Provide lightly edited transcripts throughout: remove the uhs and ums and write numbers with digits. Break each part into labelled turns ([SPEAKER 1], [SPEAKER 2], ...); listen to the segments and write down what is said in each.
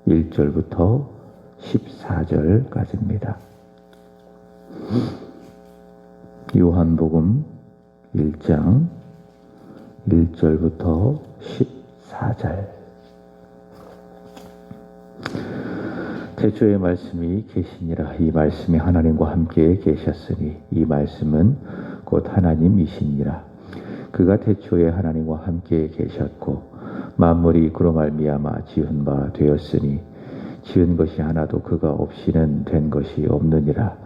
[SPEAKER 1] 1절부터 14절까지입니다. 요한복음 1장 1절부터 14절. 태초에 말씀이 계시니라. 이 말씀이 하나님과 함께 계셨으니 이 말씀은 곧 하나님이시니라. 그가 태초에 하나님과 함께 계셨고 만물이 그로 말미암아 지은 바 되었으니 지은 것이 하나도 그가 없이는 된 것이 없느니라.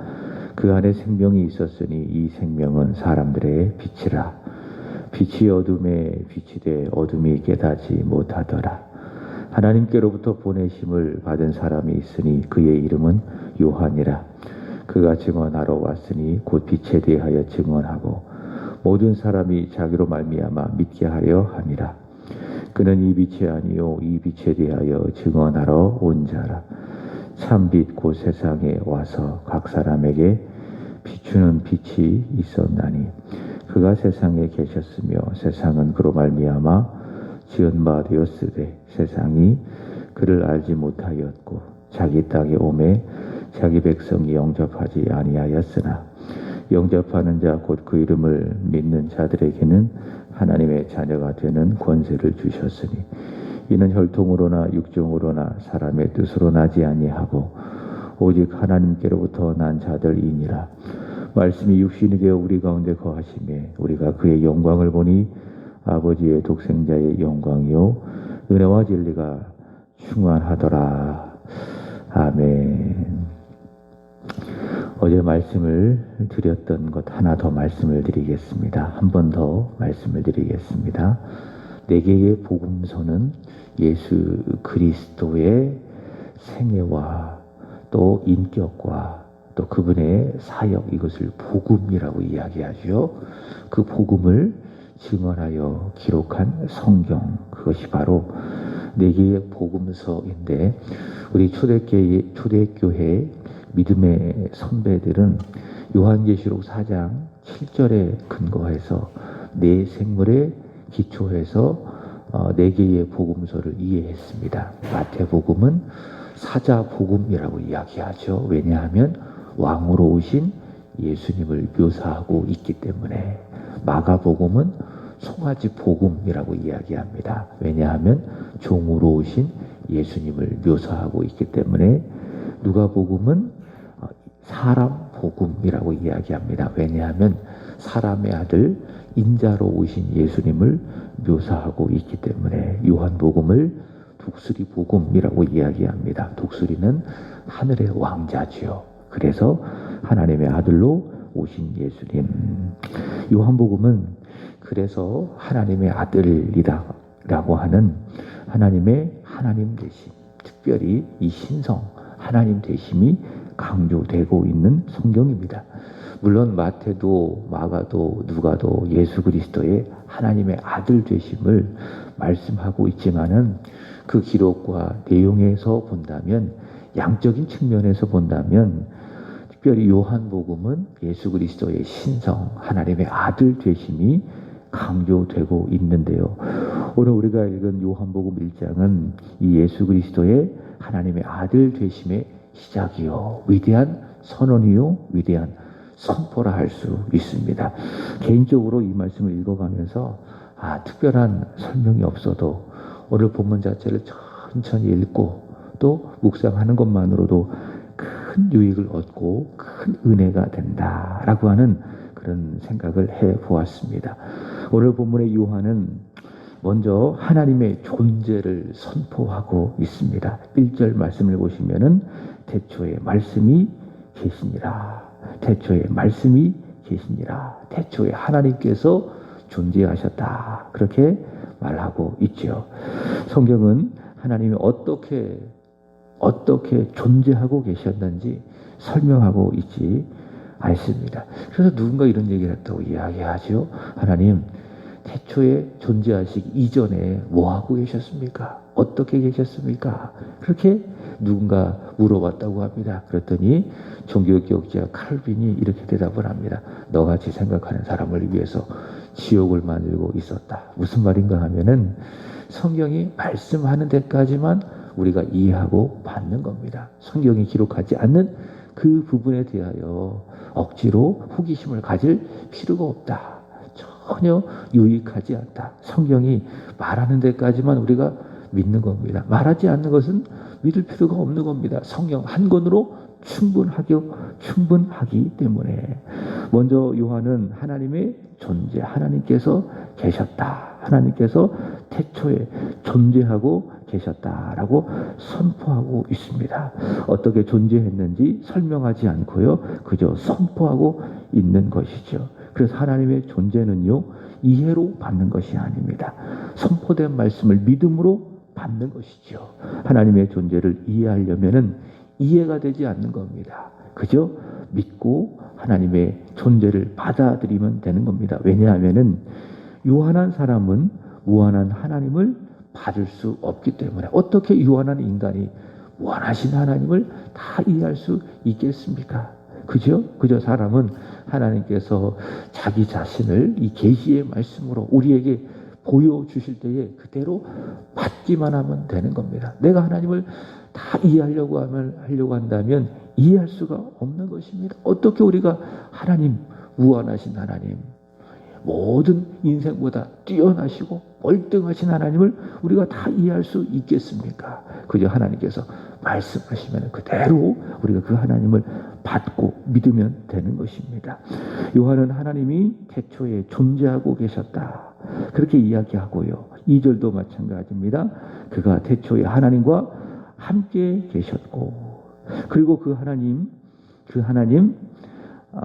[SPEAKER 1] 그 안에 생명이 있었으니 이 생명은 사람들의 빛이라. 빛이 어둠에 비치되 어둠이 깨닫지 못하더라. 하나님께로부터 보내심을 받은 사람이 있으니 그의 이름은 요한이라. 그가 증언하러 왔으니 곧 빛에 대하여 증언하고 모든 사람이 자기로 말미암아 믿게 하려 함이라. 그는 이 빛이 아니요 이 빛에 대하여 증언하러 온 자라. 참빛 곧 세상에 와서 각 사람에게 비추는 빛이 있었나니 그가 세상에 계셨으며 세상은 그로 말미암아 지은 바 되었으되 세상이 그를 알지 못하였고 자기 땅에 오매 자기 백성이 영접하지 아니하였으나 영접하는 자 곧 그 이름을 믿는 자들에게는 하나님의 자녀가 되는 권세를 주셨으니 이는 혈통으로나 육정으로나 사람의 뜻으로 나지 아니하고 오직 하나님께로부터 난 자들이니라. 말씀이 육신이 되어 우리 가운데 거하시매 우리가 그의 영광을 보니 아버지의 독생자의 영광이요 은혜와 진리가 충만하더라. 아멘. 어제 말씀을 드렸던 것 하나 더 말씀을 드리겠습니다. 한 번 더 말씀을 드리겠습니다. 네 개의 복음서는 예수 그리스도의 생애와 또 인격과 또 그분의 사역, 이것을 복음이라고 이야기하죠. 그 복음을 증언하여 기록한 성경, 그것이 바로 네 개의 복음서인데 우리 초대교회 믿음의 선배들은 요한계시록 4장 7절에 근거해서 네 생물에 기초해서 네 개의 복음서를 이해했습니다. 마태복음은 사자복음이라고 이야기하죠. 왜냐하면 왕으로 오신 예수님을 묘사하고 있기 때문에. 마가복음은 송아지 복음이라고 이야기합니다. 왜냐하면 종으로 오신 예수님을 묘사하고 있기 때문에. 누가복음은 사람 복음이라고 이야기합니다. 왜냐하면 사람의 아들 인자로 오신 예수님을 묘사하고 있기 때문에. 요한복음을 독수리 복음이라고 이야기합니다. 독수리는 하늘의 왕자지요. 그래서 하나님의 아들로 오신 예수님. 요한복음은 그래서 하나님의 아들이라고 하는 하나님의 하나님 되심, 특별히 이 신성 하나님 되심이 강조되고 있는 성경입니다. 물론 마태도 마가도 누가도 예수 그리스도의 하나님의 아들 되심을 말씀하고 있지만은 그 기록과 내용에서 본다면, 양적인 측면에서 본다면 특별히 요한복음은 예수 그리스도의 신성 하나님의 아들 되심이 강조되고 있는데요. 오늘 우리가 읽은 요한복음 1장은 이 예수 그리스도의 하나님의 아들 되심의 시작이요 위대한 선언이요 위대한 선포라 할 수 있습니다. 개인적으로 이 말씀을 읽어가면서 특별한 설명이 없어도 오늘 본문 자체를 천천히 읽고 또 묵상하는 것만으로도 큰 유익을 얻고 큰 은혜가 된다라고 하는 그런 생각을 해보았습니다. 오늘 본문의 요한은 먼저 하나님의 존재를 선포하고 있습니다. 1절 말씀을 보시면은 태초에 말씀이 계시니라. 태초에 말씀이 계시니라. 태초에 하나님께서 존재하셨다. 그렇게 말하고 있죠. 성경은 하나님이 어떻게 존재하고 계셨는지 설명하고 있지 않습니다. 그래서 누군가 이런 얘기를 했다고 이야기하죠. 하나님, 태초에 존재하시기 이전에 뭐 하고 계셨습니까? 어떻게 계셨습니까? 그렇게 누군가 물어봤다고 합니다. 그랬더니 종교개혁자 칼빈이 이렇게 대답을 합니다. 너같이 생각하는 사람을 위해서 지옥을 만들고 있었다. 무슨 말인가 하면은 성경이 말씀하는 데까지만 우리가 이해하고 받는 겁니다. 성경이 기록하지 않는 그 부분에 대하여 억지로 호기심을 가질 필요가 없다. 전혀 유익하지 않다. 성경이 말하는 데까지만 우리가 믿는 겁니다. 말하지 않는 것은 믿을 필요가 없는 겁니다. 성경 한 권으로 충분하기 때문에. 먼저 요한은 하나님의 존재, 하나님께서 계셨다. 하나님께서 태초에 존재하고 계셨다라고 선포하고 있습니다. 어떻게 존재했는지 설명하지 않고요. 그저 선포하고 있는 것이죠. 그래서 하나님의 존재는요, 이해로 받는 것이 아닙니다. 선포된 말씀을 믿음으로 받는 것이죠. 하나님의 존재를 이해하려면은 이해가 되지 않는 겁니다. 그저 믿고 하나님의 존재를 받아들이면 되는 겁니다. 왜냐하면은 유한한 사람은 무한한 하나님을 받을 수 없기 때문에. 어떻게 유한한 인간이 무한하신 하나님을 다 이해할 수 있겠습니까? 그저 사람은 하나님께서 자기 자신을 이 계시의 말씀으로 우리에게 보여주실 때에 그대로 받기만 하면 되는 겁니다. 내가 하나님을 다 이해하려고 한다면 이해할 수가 없는 것입니다. 어떻게 우리가 하나님, 무한하신 하나님, 모든 인생보다 뛰어나시고 월등하신 하나님을 우리가 다 이해할 수 있겠습니까? 그저 하나님께서 말씀하시면 그대로 우리가 그 하나님을 받고 믿으면 되는 것입니다. 요한은 하나님이 태초에 존재하고 계셨다. 그렇게 이야기하고요. 2절도 마찬가지입니다. 그가 태초에 하나님과 함께 계셨고, 그리고 그 하나님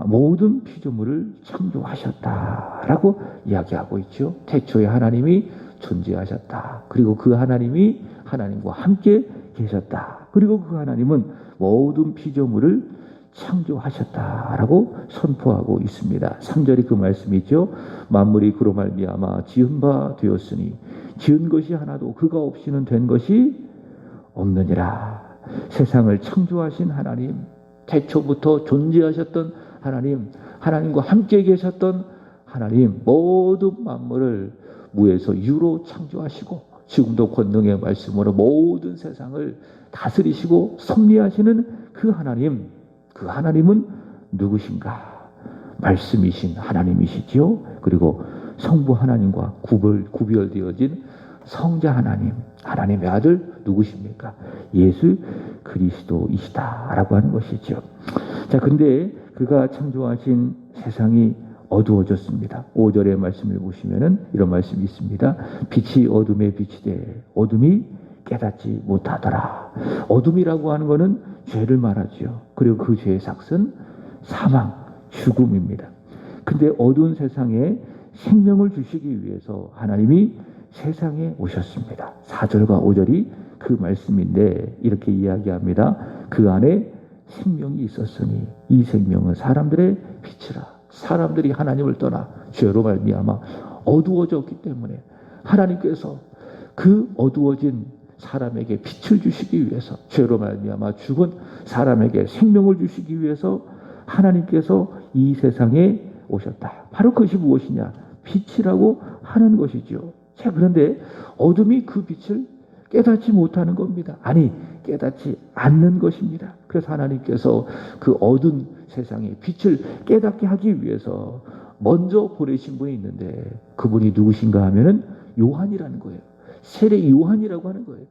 [SPEAKER 1] 모든 피조물을 창조하셨다라고 이야기하고 있죠. 태초에 하나님이 존재하셨다. 그리고 그 하나님이 하나님과 함께 계셨다. 그리고 그 하나님은 모든 피조물을 창조하셨다라고 선포하고 있습니다. 3절이 그 말씀이죠. 만물이 그로 말미암아 지은 바 되었으니 지은 것이 하나도 그가 없이는 된 것이 없느니라. 세상을 창조하신 하나님, 태초부터 존재하셨던 하나님, 하나님과 함께 계셨던 하나님, 모든 만물을 무에서 유로 창조하시고 지금도 권능의 말씀으로 모든 세상을 다스리시고 섭리하시는 그 하나님은 누구신가? 말씀이신 하나님이시지요. 그리고 성부 하나님과 구별되어진 성자 하나님, 하나님의 아들 누구십니까? 예수 그리스도이시다라고 하는 것이죠. 자, 근데 그가 창조하신 세상이 어두워졌습니다. 5절의 말씀을 보시면은 이런 말씀이 있습니다. 빛이 어둠에 비치되 어둠이 깨닫지 못하더라. 어둠이라고 하는 것은 죄를 말하죠. 그리고 그 죄의 삭은 사망, 죽음입니다. 근데 어두운 세상에 생명을 주시기 위해서 하나님이 세상에 오셨습니다. 4절과 5절이 그 말씀인데 이렇게 이야기합니다. 그 안에 생명이 있었으니 이 생명은 사람들의 빛이라. 사람들이 하나님을 떠나 죄로 말미암아 어두워졌기 때문에 하나님께서 그 어두워진 사람에게 빛을 주시기 위해서, 죄로 말미암아 죽은 사람에게 생명을 주시기 위해서 하나님께서 이 세상에 오셨다. 바로 그것이 무엇이냐? 빛이라고 하는 것이죠. 자, 그런데 어둠이 그 빛을 깨닫지 못하는 겁니다. 아니, 깨닫지 않는 것입니다. 그래서 하나님께서 그 어두운 세상에 빛을 깨닫게 하기 위해서 먼저 보내신 분이 있는데 그분이 누구신가 하면은 요한이라는 거예요. 세례 요한이라고 하는 거예요.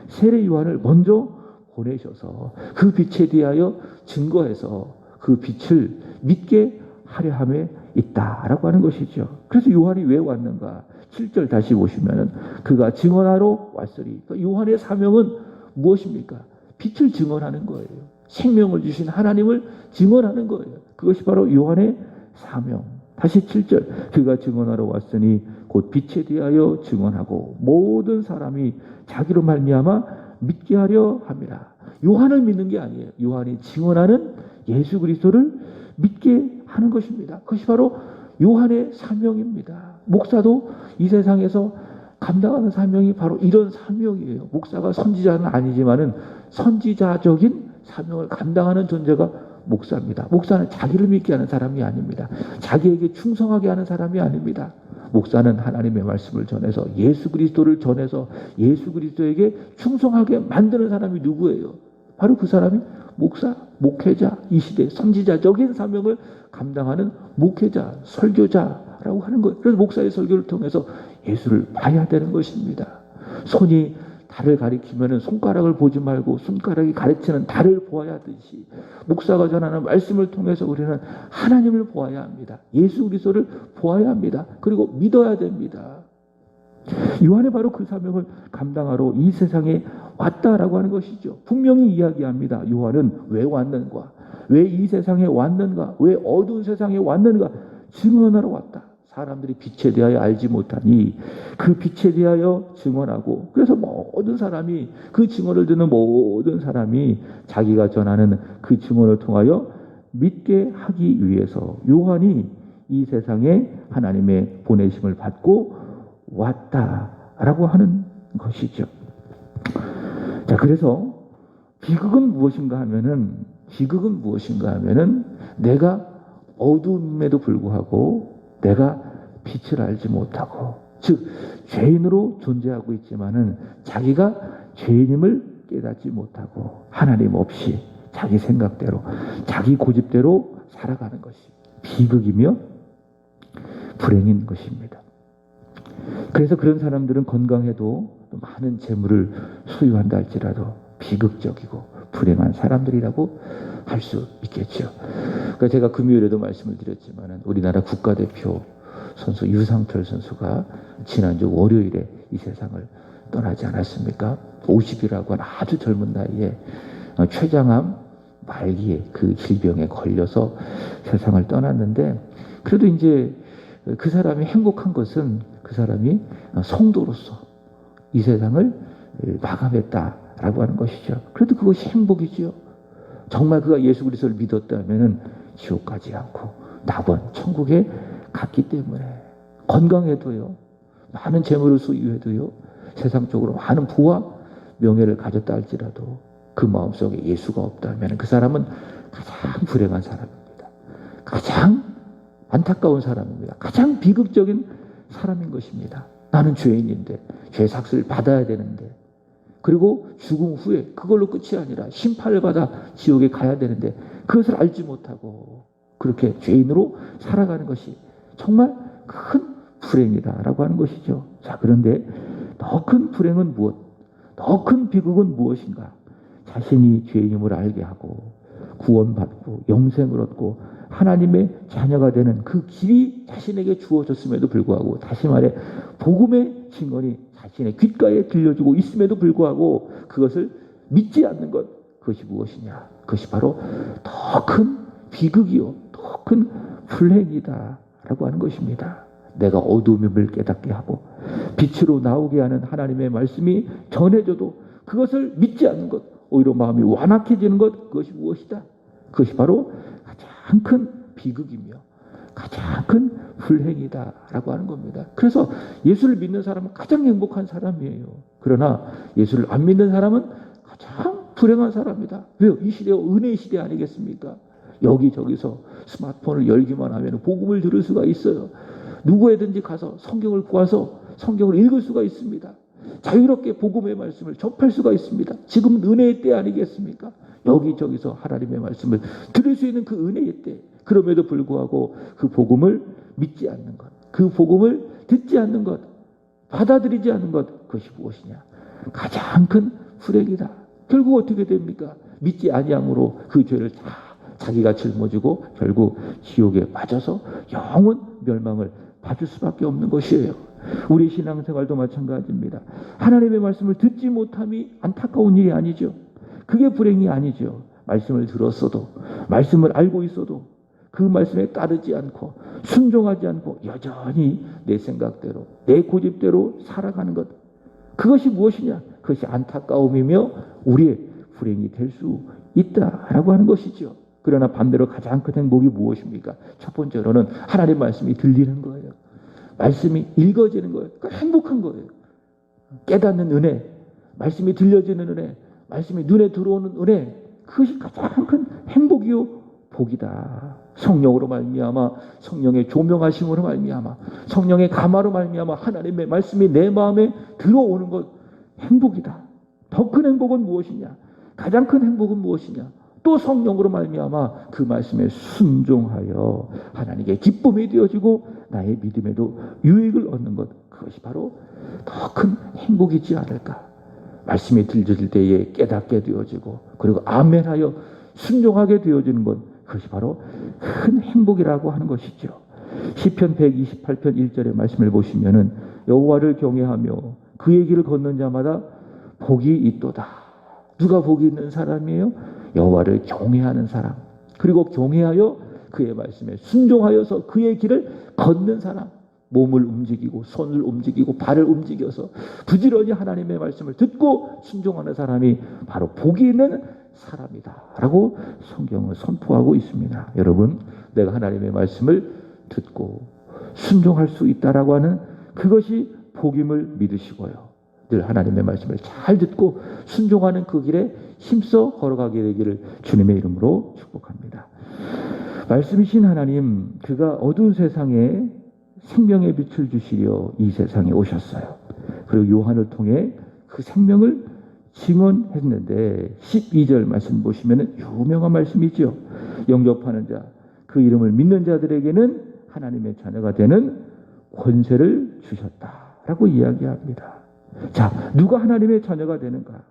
[SPEAKER 1] 세례 요한을 먼저 보내셔서 그 빛에 대하여 증거해서 그 빛을 믿게 하려 함에 있다라고 하는 것이죠. 그래서 요한이 왜 왔는가? 7절 다시 보시면은 그가 증언하러 왔으리. 그러니까 요한의 사명은 무엇입니까? 빛을 증언하는 거예요. 생명을 주신 하나님을 증언하는 거예요. 그것이 바로 요한의 사명. 다시 7절. 그가 증언하러 왔으니 곧 빛에 대하여 증언하고 모든 사람이 자기로 말미암아 믿게 하려 함이라. 요한을 믿는 게 아니에요. 요한이 증언하는 예수 그리스도를 믿게 하는 것입니다. 그것이 바로 요한의 사명입니다. 목사도 이 세상에서 감당하는 사명이 바로 이런 사명이에요. 목사가 선지자는 아니지만은 선지자적인 사명을 감당하는 존재가 목사입니다. 목사는 자기를 믿게 하는 사람이 아닙니다. 자기에게 충성하게 하는 사람이 아닙니다. 목사는 하나님의 말씀을 전해서 예수 그리스도를 전해서 예수 그리스도에게 충성하게 만드는 사람이 누구예요? 바로 그 사람이 목사, 목회자, 이 시대 선지자적인 사명을 감당하는 목회자, 설교자라고 하는 거예요. 그래서 목사의 설교를 통해서 예수를 봐야 되는 것입니다. 손이 달을 가리키면 손가락을 보지 말고 손가락이 가르치는 달을 보아야 하듯이 목사가 전하는 말씀을 통해서 우리는 하나님을 보아야 합니다. 예수 그리스도를 보아야 합니다. 그리고 믿어야 됩니다. 요한이 바로 그 사명을 감당하러 이 세상에 왔다라고 하는 것이죠. 분명히 이야기합니다. 요한은 왜 왔는가? 왜 이 세상에 왔는가? 왜 어두운 세상에 왔는가? 증언하러 왔다. 사람들이 빛에 대하여 알지 못하니 그 빛에 대하여 증언하고, 그래서 모든 사람이, 그 증언을 듣는 모든 사람이 자기가 전하는 그 증언을 통하여 믿게 하기 위해서 요한이 이 세상에 하나님의 보내심을 받고 왔다라고 하는 것이죠. 자, 그래서 비극은 무엇인가 하면은 내가 어두움에도 불구하고 내가 빛을 알지 못하고, 즉 죄인으로 존재하고 있지만은 자기가 죄인임을 깨닫지 못하고 하나님 없이 자기 생각대로 자기 고집대로 살아가는 것이 비극이며 불행인 것입니다. 그래서 그런 사람들은 건강해도 많은 재물을 소유한다 할지라도 비극적이고 불행한 사람들이라고 할 수 있겠죠. 그러니까 제가 금요일에도 말씀을 드렸지만 우리나라 국가대표 선수 유상철 선수가 지난주 월요일에 이 세상을 떠나지 않았습니까? 50이라고 하는 아주 젊은 나이에 췌장암 말기에 그 질병에 걸려서 세상을 떠났는데, 그래도 이제 그 사람이 행복한 것은 그 사람이 성도로서 이 세상을 마감했다라고 하는 것이죠. 그래도 그것이 행복이지요. 정말 그가 예수 그리스도를 믿었다면은 지옥 가지 않고 낙원 천국에 갔기 때문에, 건강해도요, 많은 재물을 소유해도요, 세상적으로 많은 부와 명예를 가졌다 할지라도 그 마음속에 예수가 없다면 그 사람은 가장 불행한 사람입니다. 가장 안타까운 사람입니다. 가장 비극적인 사람인 것입니다. 나는 죄인인데 죄 삭스를 받아야 되는데, 그리고 죽음 후에 그걸로 끝이 아니라 심판을 받아 지옥에 가야 되는데 그것을 알지 못하고 그렇게 죄인으로 살아가는 것이 정말 큰 불행이다라고 하는 것이죠. 자, 그런데 더 큰 불행은 무엇? 더 큰 비극은 무엇인가? 자신이 죄인임을 알게 하고 구원받고 영생을 얻고 하나님의 자녀가 되는 그 길이 자신에게 주어졌음에도 불구하고, 다시 말해 복음의 증언이 자신의 귓가에 들려주고 있음에도 불구하고 그것을 믿지 않는 것, 그것이 무엇이냐? 그것이 바로 더 큰 비극이요, 더 큰 불행이다라고 하는 것입니다. 내가 어두움임을 깨닫게 하고 빛으로 나오게 하는 하나님의 말씀이 전해져도 그것을 믿지 않는 것, 오히려 마음이 완악해지는 것, 그것이 무엇이다? 그것이 바로 가장 큰 비극이며 가장 큰 불행이다라고 하는 겁니다. 그래서 예수를 믿는 사람은 가장 행복한 사람이에요. 그러나 예수를 안 믿는 사람은 가장 불행한 사람이다. 왜요? 이 시대가 은혜의 시대 아니겠습니까? 여기저기서 스마트폰을 열기만 하면 복음을 들을 수가 있어요. 누구에든지 가서 성경을 구해서 성경을 읽을 수가 있습니다. 자유롭게 복음의 말씀을 접할 수가 있습니다. 지금은 은혜의 때 아니겠습니까? 여기저기서 하나님의 말씀을 들을 수 있는 그 은혜의 때, 그럼에도 불구하고 그 복음을 믿지 않는 것, 그 복음을 듣지 않는 것, 받아들이지 않는 것, 그것이 무엇이냐? 가장 큰 불행이다. 결국 어떻게 됩니까? 믿지 아니함으로 그 죄를 다 자기가 짊어지고 결국 지옥에 빠져서 영원 멸망을 받을 수밖에 없는 것이에요. 우리 신앙생활도 마찬가지입니다. 하나님의 말씀을 듣지 못함이 안타까운 일이 아니죠. 그게 불행이 아니죠. 말씀을 들었어도, 말씀을 알고 있어도 그 말씀에 따르지 않고 순종하지 않고 여전히 내 생각대로, 내 고집대로 살아가는 것, 그것이 무엇이냐? 그것이 안타까움이며 우리의 불행이 될 수 있다라고 하는 것이죠. 그러나 반대로 가장 큰 행복이 무엇입니까? 첫 번째로는 하나님의 말씀이 들리는 거예요. 말씀이 읽어지는 거예요. 그러니까 행복한 거예요. 깨닫는 은혜, 말씀이 들려지는 은혜, 말씀이 눈에 들어오는 은혜, 그것이 가장 큰 행복이요 복이다. 성령으로 말미암아, 성령의 조명하심으로 말미암아, 성령의 감화로 말미암아 하나님의 말씀이 내 마음에 들어오는 것 행복이다. 더 큰 행복은 무엇이냐? 가장 큰 행복은 무엇이냐? 또 성령으로 말미암아 그 말씀에 순종하여 하나님께 기쁨이 되어지고 나의 믿음에도 유익을 얻는 것, 그것이 바로 더 큰 행복이지 않을까. 말씀이 들려질 때에 깨닫게 되어지고 그리고 아멘하여 순종하게 되어지는 것, 그것이 바로 큰 행복이라고 하는 것이죠. 시편 128편 1절의 말씀을 보시면은 여호와를 경외하며 그의 길을 걷는 자마다 복이 있도다. 누가 복이 있는 사람이에요? 여호와를 경외하는 사람, 그리고 경외하여 그의 말씀에 순종하여서 그의 길을 걷는 사람. 몸을 움직이고 손을 움직이고 발을 움직여서 부지런히 하나님의 말씀을 듣고 순종하는 사람이 바로 복이 있는 사람이다 라고 성경은 선포하고 있습니다. 여러분, 내가 하나님의 말씀을 듣고 순종할 수 있다라고 하는 그것이 복임을 믿으시고요, 늘 하나님의 말씀을 잘 듣고 순종하는 그 길에 힘써 걸어가게 되기를 주님의 이름으로 축복합니다. 말씀이신 하나님, 그가 어두운 세상에 생명의 빛을 주시려 이 세상에 오셨어요. 그리고 요한을 통해 그 생명을 증언했는데 12절 말씀 보시면 유명한 말씀이죠. 영접하는 자, 그 이름을 믿는 자들에게는 하나님의 자녀가 되는 권세를 주셨다라고 이야기합니다. 자, 누가 하나님의 자녀가 되는가?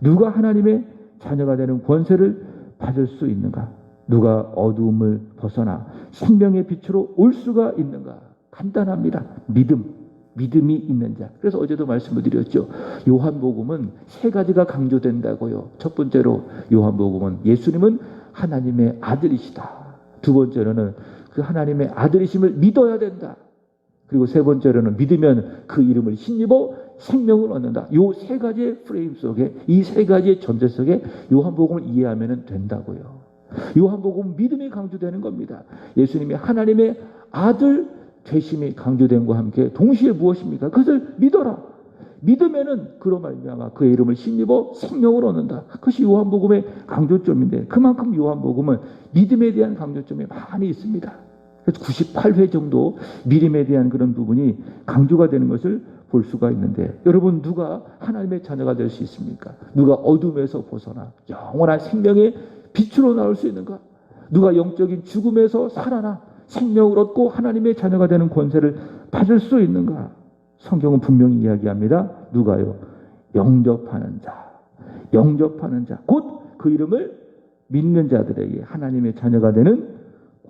[SPEAKER 1] 누가 하나님의 자녀가 되는 권세를 받을 수 있는가? 누가 어두움을 벗어나 생명의 빛으로 올 수가 있는가? 간단합니다. 믿음이 있는 자. 그래서 어제도 말씀을 드렸죠. 요한복음은 세 가지가 강조된다고요. 첫 번째로 요한복음은 예수님은 하나님의 아들이시다. 두 번째로는 그 하나님의 아들이심을 믿어야 된다. 그리고 세 번째로는 믿으면 그 이름을 힘입어 생명을 얻는다. 이 세 가지의 프레임 속에, 이 세 가지의 전제 속에 요한복음을 이해하면 된다고요. 요한복음은 믿음이 강조되는 겁니다. 예수님이 하나님의 아들 되심이 강조된과 함께 동시에 무엇입니까? 그것을 믿어라. 믿으면은 그로 말미암아 그의 이름을 힘입어 생명을 얻는다. 그것이 요한복음의 강조점인데, 그만큼 요한복음은 믿음에 대한 강조점이 많이 있습니다. 그래서 98회 정도 믿음에 대한 그런 부분이 강조가 되는 것을 볼 수가 있는데, 여러분, 누가 하나님의 자녀가 될 수 있습니까? 누가 어둠에서 벗어나 영원한 생명의 빛으로 나올 수 있는가? 누가 영적인 죽음에서 살아나 생명을 얻고 하나님의 자녀가 되는 권세를 받을 수 있는가? 성경은 분명히 이야기합니다. 누가요? 영접하는 자. 영접하는 자. 곧 그 이름을 믿는 자들에게 하나님의 자녀가 되는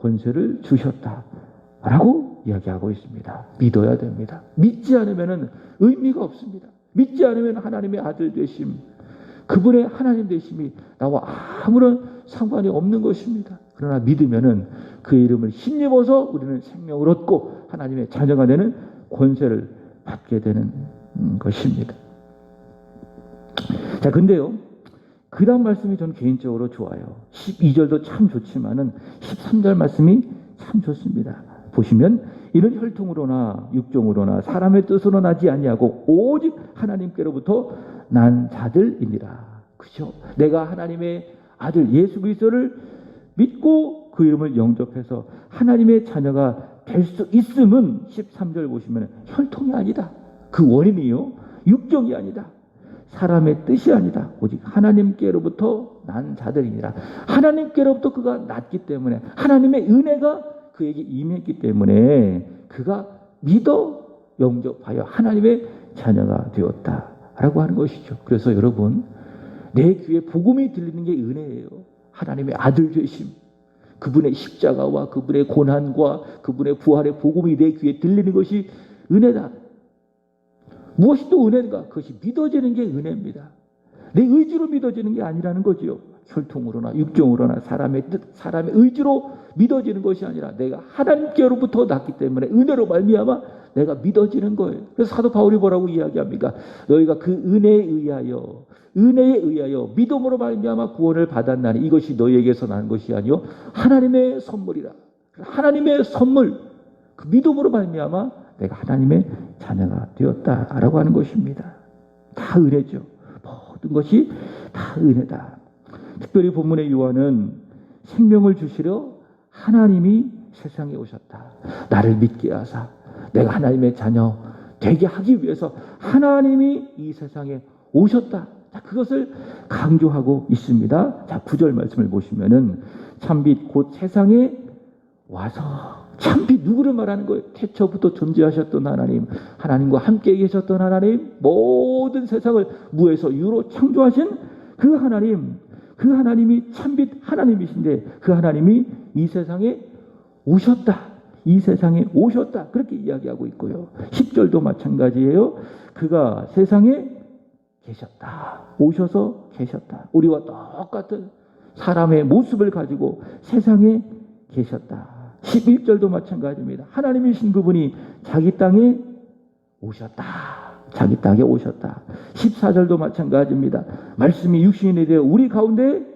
[SPEAKER 1] 권세를 주셨다라고 이야기하고 있습니다. 믿어야 됩니다. 믿지 않으면 의미가 없습니다. 믿지 않으면 하나님의 아들 되심, 그분의 하나님 되심이 나와 아무런 상관이 없는 것입니다. 그러나 믿으면은 그 이름을 힘입어서 우리는 생명을 얻고 하나님의 자녀가 되는 권세를 받게 되는 것입니다. 자, 근데요, 그 다음 말씀이 저는 개인적으로 좋아요. 12절도 참 좋지만은 13절 말씀이 참 좋습니다. 보시면 이는 혈통으로나 육종으로나 사람의 뜻으로 나지 아니하고 오직 하나님께로부터 난 자들이니라. 그죠? 내가 하나님의 아들 예수 그리스도를 믿고 그 이름을 영접해서 하나님의 자녀가 될 수 있음은 13절 보시면 혈통이 아니다. 그 원인이요, 육종이 아니다. 사람의 뜻이 아니다. 오직 하나님께로부터 난 자들이니라. 하나님께로부터 그가 났기 때문에, 하나님의 은혜가 그에게 임했기 때문에 그가 믿어 영접하여 하나님의 자녀가 되었다라고 하는 것이죠. 그래서 여러분, 내 귀에 복음이 들리는 게 은혜예요. 하나님의 아들 되심, 그분의 십자가와 그분의 고난과 그분의 부활의 복음이 내 귀에 들리는 것이 은혜다. 무엇이 또 은혜인가? 그것이 믿어지는 게 은혜입니다. 내 의지로 믿어지는 게 아니라는 거지요. 혈통으로나 육종으로나 사람의 뜻, 사람의 의지로 믿어지는 것이 아니라 내가 하나님께로부터 났기 때문에 은혜로 말미암아 내가 믿어지는 거예요. 그래서 사도 바울이 뭐라고 이야기합니까? 너희가 그 은혜에 의하여 믿음으로 말미암아 구원을 받았나니 이것이 너희에게서 난 것이 아니요 하나님의 선물이라. 하나님의 선물, 그 믿음으로 말미암아 내가 하나님의 자녀가 되었다라고 하는 것입니다. 다 은혜죠. 모든 것이 다 은혜다. 특별히 본문의 요한은 생명을 주시려 하나님이 세상에 오셨다. 나를 믿게 하사 내가 하나님의 자녀 되게 하기 위해서 하나님이 이 세상에 오셨다. 자, 그것을 강조하고 있습니다. 자, 9절 말씀을 보시면은 참빛 곧 세상에 와서, 참빛 누구를 말하는 거예요? 태초부터 존재하셨던 하나님, 하나님과 함께 계셨던 하나님, 모든 세상을 무에서 유로 창조하신 그 하나님, 그 하나님이 참빛 하나님이신데 그 하나님이 이 세상에 오셨다. 이 세상에 오셨다. 그렇게 이야기하고 있고요. 10절도 마찬가지예요. 그가 세상에 계셨다. 오셔서 계셨다. 우리와 똑같은 사람의 모습을 가지고 세상에 계셨다. 11절도 마찬가지입니다. 하나님이신 그분이 자기 땅에 오셨다. 자기 땅에 오셨다. 14절도 마찬가지입니다. 말씀이 육신이 되어 우리 가운데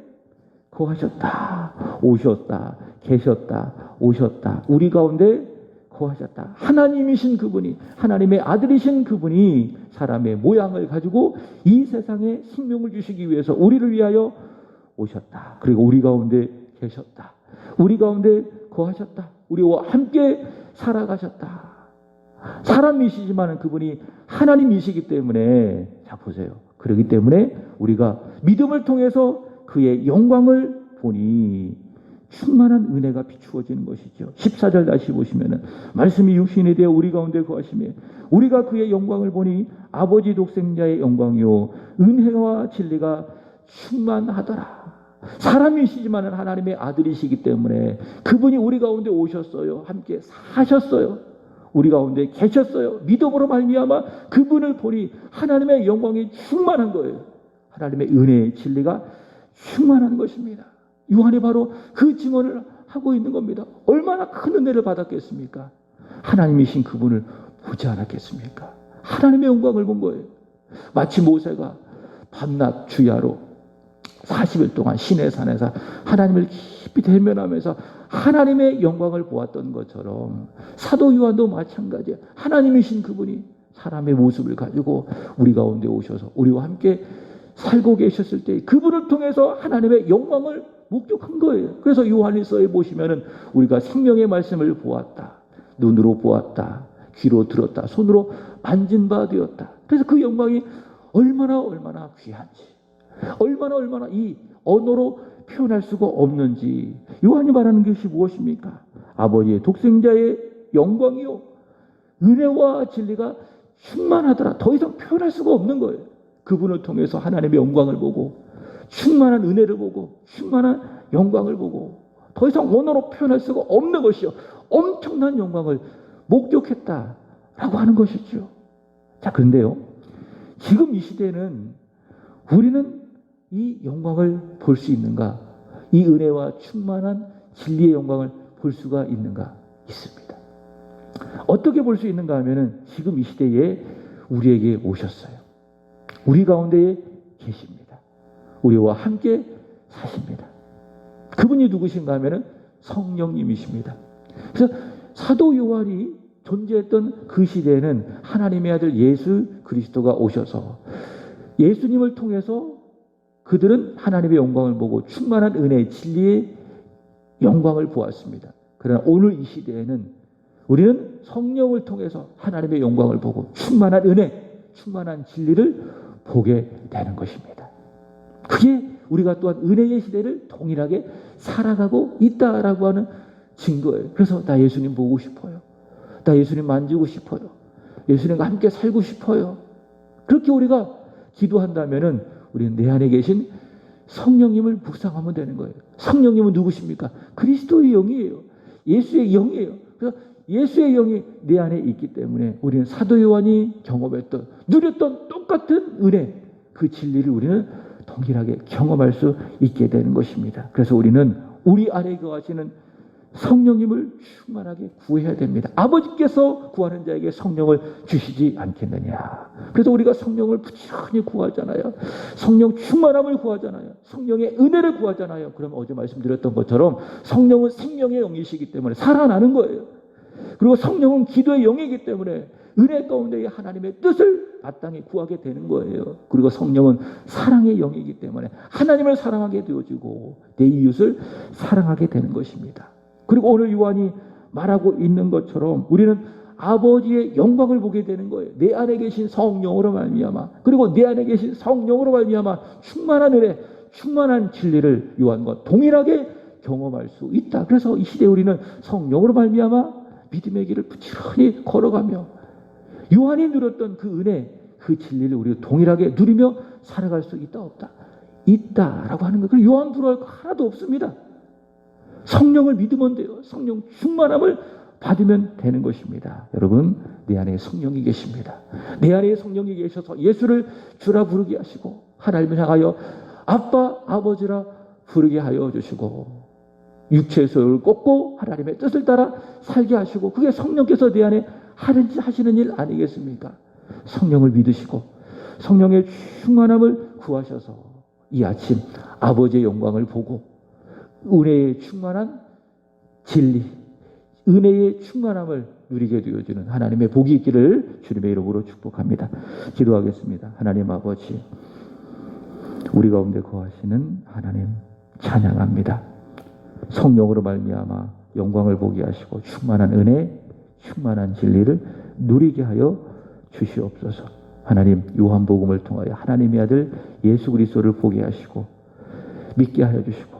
[SPEAKER 1] 거하셨다. 오셨다. 계셨다. 오셨다. 우리 가운데 거하셨다. 하나님이신 그분이, 하나님의 아들이신 그분이 사람의 모양을 가지고 이 세상에 생명을 주시기 위해서 우리를 위하여 오셨다. 그리고 우리 가운데 계셨다. 우리 가운데 거하셨다. 우리와 함께 살아가셨다. 사람이시지만 그분이 하나님이시기 때문에, 자 보세요. 그렇기 때문에 우리가 믿음을 통해서 그의 영광을 보니 충만한 은혜가 비추어지는 것이죠. 14절 다시 보시면은 말씀이 육신이 되어 우리 가운데 거하시며 우리가 그의 영광을 보니 아버지 독생자의 영광이요 은혜와 진리가 충만하더라. 사람이시지만 하나님의 아들이시기 때문에 그분이 우리 가운데 오셨어요. 함께 사셨어요. 우리 가운데 계셨어요. 믿음으로 말미암아 그분을 보니 하나님의 영광이 충만한 거예요. 하나님의 은혜의 진리가 충만한 것입니다. 요한이 바로 그 증언을 하고 있는 겁니다. 얼마나 큰 은혜를 받았겠습니까? 하나님이신 그분을 보지 않았겠습니까? 하나님의 영광을 본 거예요. 마치 모세가 밤낮 주야로 40일 동안 시내산에서 하나님을 깊이 대면하면서 하나님의 영광을 보았던 것처럼 사도 요한도 마찬가지예요. 하나님이신 그분이 사람의 모습을 가지고 우리 가운데 오셔서 우리와 함께 살고 계셨을 때 그분을 통해서 하나님의 영광을 목격한 거예요. 그래서 요한일서에 보시면은 우리가 생명의 말씀을 보았다. 눈으로 보았다. 귀로 들었다. 손으로 만진 바 되었다. 그래서 그 영광이 얼마나 귀한지, 얼마나 이 언어로 표현할 수가 없는지. 요한이 말하는 것이 무엇입니까? 아버지의 독생자의 영광이요 은혜와 진리가 충만하더라. 더 이상 표현할 수가 없는 거예요. 그분을 통해서 하나님의 영광을 보고 충만한 은혜를 보고 충만한 영광을 보고 더 이상 언어로 표현할 수가 없는 것이요 엄청난 영광을 목격했다라고 하는 것이죠. 자, 그런데요, 지금 이 시대는 우리는 이 영광을 볼 수 있는가? 이 은혜와 충만한 진리의 영광을 볼 수가 있는가? 있습니다. 어떻게 볼 수 있는가 하면은 지금 이 시대에 우리에게 오셨어요. 우리 가운데에 계십니다. 우리와 함께 사십니다. 그분이 누구신가 하면은 성령님이십니다. 그래서 사도 요한이 존재했던 그 시대에는 하나님의 아들 예수 그리스도가 오셔서 예수님을 통해서 그들은 하나님의 영광을 보고 충만한 은혜, 진리의 영광을 보았습니다. 그러나 오늘 이 시대에는 우리는 성령을 통해서 하나님의 영광을 보고 충만한 은혜, 충만한 진리를 보게 되는 것입니다. 그게 우리가 또한 은혜의 시대를 동일하게 살아가고 있다라고 하는 증거예요. 그래서 나 예수님 보고 싶어요. 나 예수님 만지고 싶어요. 예수님과 함께 살고 싶어요. 그렇게 우리가 기도한다면은 우리는 내 안에 계신 성령님을 묵상하면 되는 거예요. 성령님은 누구십니까? 그리스도의 영이에요. 예수의 영이에요. 그래서 예수의 영이 내 안에 있기 때문에 우리는 사도 요한이 경험했던, 누렸던 똑같은 은혜, 그 진리를 우리는 동일하게 경험할 수 있게 되는 것입니다. 그래서 우리는 우리 안에 거하시는 성령님을 충만하게 구해야 됩니다. 아버지께서 구하는 자에게 성령을 주시지 않겠느냐. 그래서 우리가 성령을 부지런히 구하잖아요. 성령 충만함을 구하잖아요. 성령의 은혜를 구하잖아요. 그럼 어제 말씀드렸던 것처럼 성령은 생명의 영이시기 때문에 살아나는 거예요. 그리고 성령은 기도의 영이기 때문에 은혜 가운데 하나님의 뜻을 마땅히 구하게 되는 거예요. 그리고 성령은 사랑의 영이기 때문에 하나님을 사랑하게 되어지고 내 이웃을 사랑하게 되는 것입니다. 그리고 오늘 요한이 말하고 있는 것처럼 우리는 아버지의 영광을 보게 되는 거예요. 내 안에 계신 성령으로 말미암아, 그리고 내 안에 계신 성령으로 말미암아 충만한 은혜, 충만한 진리를 요한과 동일하게 경험할 수 있다. 그래서 이 시대에 우리는 성령으로 말미암아 믿음의 길을 부지런히 걸어가며 요한이 누렸던 그 은혜, 그 진리를 우리가 동일하게 누리며 살아갈 수 있다 없다? 있다라고 하는 거예요. 그리고 요한 부러울 거 하나도 없습니다. 성령을 믿으면 돼요. 성령 충만함을 받으면 되는 것입니다. 여러분, 내 안에 성령이 계십니다. 내 안에 성령이 계셔서 예수를 주라 부르게 하시고 하나님을 향하여 아빠, 아버지라 부르게 하여 주시고 육체의 소욕을 꺾고 하나님의 뜻을 따라 살게 하시고, 그게 성령께서 내 안에 하시는 일 아니겠습니까? 성령을 믿으시고 성령의 충만함을 구하셔서 이 아침 아버지의 영광을 보고 은혜의 충만한 진리, 은혜의 충만함을 누리게 되어주는 하나님의 복이 있기를 주님의 이름으로 축복합니다. 기도하겠습니다. 하나님 아버지, 우리 가운데 거하시는 하나님 찬양합니다. 성령으로 말미암아 영광을 보게 하시고 충만한 은혜, 충만한 진리를 누리게 하여 주시옵소서. 하나님, 요한복음을 통하여 하나님의 아들 예수 그리스도를 보게 하시고 믿게 하여 주시고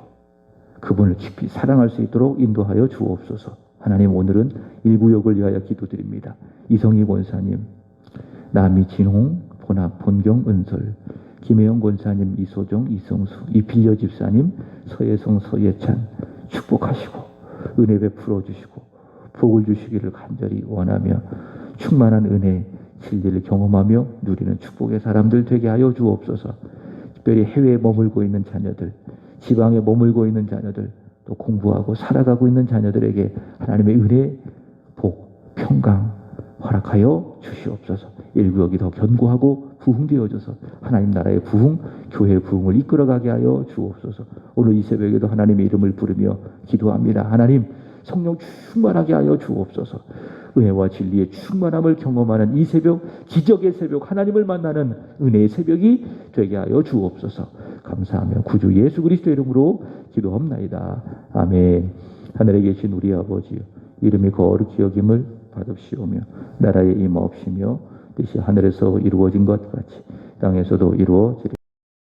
[SPEAKER 1] 그분을 깊이 사랑할 수 있도록 인도하여 주옵소서. 하나님, 오늘은 일구역을 위하여 기도드립니다. 이성희 권사님, 남이진홍, 본합, 본경, 은설, 김혜영 권사님, 이소정, 이성수, 이필려 집사님, 서예성, 서예찬 축복하시고 은혜 베풀어 주시고 복을 주시기를 간절히 원하며 충만한 은혜, 진리를 경험하며 누리는 축복의 사람들 되게 하여 주옵소서. 특별히 해외에 머물고 있는 자녀들, 지방에 머물고 있는 자녀들, 또 공부하고 살아가고 있는 자녀들에게 하나님의 은혜, 복, 평강 허락하여 주시옵소서. 일구역이 더 견고하고 부흥되어져서 하나님 나라의 부흥, 교회의 부흥을 이끌어가게 하여 주옵소서. 오늘 이 새벽에도 하나님의 이름을 부르며 기도합니다. 하나님, 성령 충만하게 하여 주옵소서. 은혜와 진리의 충만함을 경험하는 이 새벽, 기적의 새벽, 하나님을 만나는 은혜의 새벽이 되게 하여 주옵소서. 감사하며 구주 예수 그리스도 이름으로 기도합나이다. 아멘. 하늘에 계신 우리 아버지요, 이름이 거룩히 여김을 받으시오며 나라에 임하옵시며 뜻이 하늘에서 이루어진 것 같이 땅에서도 이루어지리.